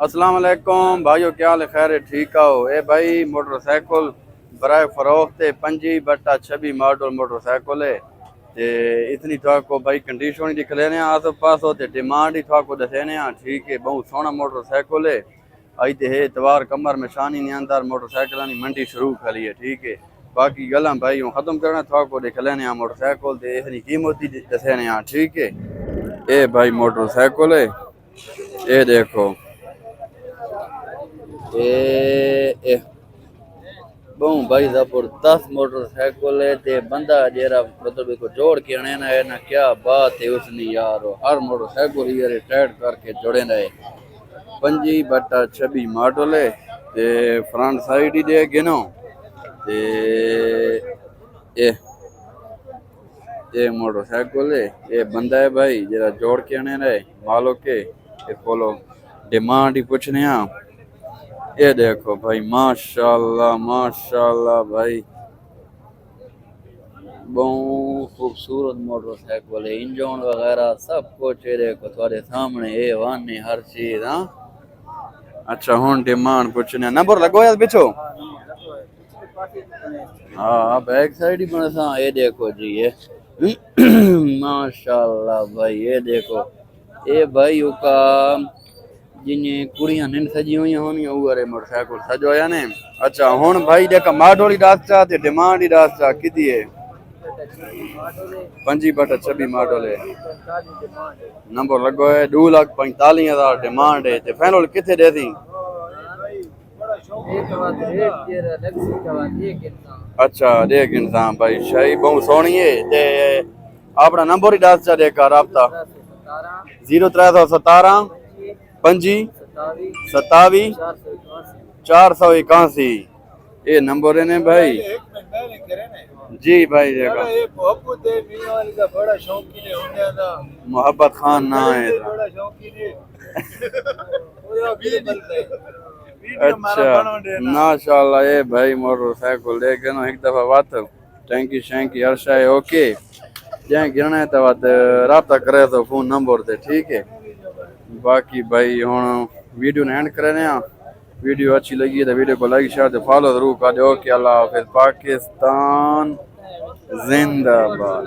السلام علیکم بھائیو، کیا حال ہے؟ خیر ہے؟ ٹھیک ہو؟ اے بھائی موٹر سائیکل برائے فروخت ہے 25/26 ماڈل موٹر سائیکل ہے تے اتنی تھوڑا کو بھائی کنڈیشن دکھ لینے آس پاس ہوتے ڈیمانڈ ہی تھوڑا کو دسینے ٹھیک ہے، بہت سونا موٹر سائیکل ہے آئی تے ہے اتوار کمر میں شانی نہیں اندر موٹر سائیکلانی منڈی شروع کھلی ہے ٹھیک ہے۔ باقی گلاں بھائی ختم کرنا تھوڑا کو دکھ لینے موٹر سائیکل تے اتنی قیمت دسینے ٹھیک ہے۔ اے بھائی موٹر سائیکل ہے، اے دیکھو اے بہوں بھائی زبردست موٹر سائیکل ہے تے بندہ جیرا مطلب کو جوڑ کے آنے نا کیا بات ہے اس نے یار، ہر موٹر سائیکل یہ ٹائٹ کر کے جوڑے نا 25/26 ماڈل ہے تے فرنٹ سائیڈ ہی دے گنو تے یہ موٹر سائیکل ہے، یہ بندہ ہے بھائی جیرا جوڑ کے آنے رہے مالو کے کولو ڈیمانڈ ہی پوچھنے ہاں۔ یہ دیکھو بھائی ماشاءاللہ بھائی بہت خوبصورت موٹر سائیکل ہے، انجن وغیرہ سب کچھ ہے دیکھو تھوڑے سامنے اے ون ہے ہر چیز ہاں۔ اچھا ہون ڈیمانڈ پوچھنے نمبر لگو یا بچو ہاں بیک سائیڈ ہی بنا سا۔ یہ دیکھو جی یہ ماشاءاللہ بھائی یہ دیکھو اے بھائی کا جنہیں کڑیاں نن سجی ہوئی ہونی اوارے موٹر سائیکل سجو یا نے۔ اچھا ہون بھائی دیکھا ماڈل ہی راستا تے ڈیمانڈ ہی راستا کتی ہے 25/26 ماڈل ہے، نمبر لگو ہے 2,45,000 ڈیمانڈ ہے تے فائنل کتنے دے دی؟ اچھا دیکھ انسان بھائی شاہی بہت سونی ہے تے اپنا نمبر ہی راستا دے کر رابطہ 0317 25 27 481۔ یہ نمبر ہے بھائی جی بھائی دیکھا محبت خان نہ ہے اچھا ماشاءاللہ یہ بھائی موٹر سائیکل دے گنو ایک دفعہ وات ٹینکی شینکی ہر شاہ اوکے جہاں گرنا ہے تو رابطہ کرے تو فون نمبر دے ٹھیک ہے۔ باقی بھائی ہوں ویڈیو نے اینڈ کرنے ہاں، ویڈیو اچھی لگی ہے تو ویڈیو کو لائک شیئر تے فالو ضرور کر دو۔ اوکے اللہ حافظ، پاکستان زندہ باد۔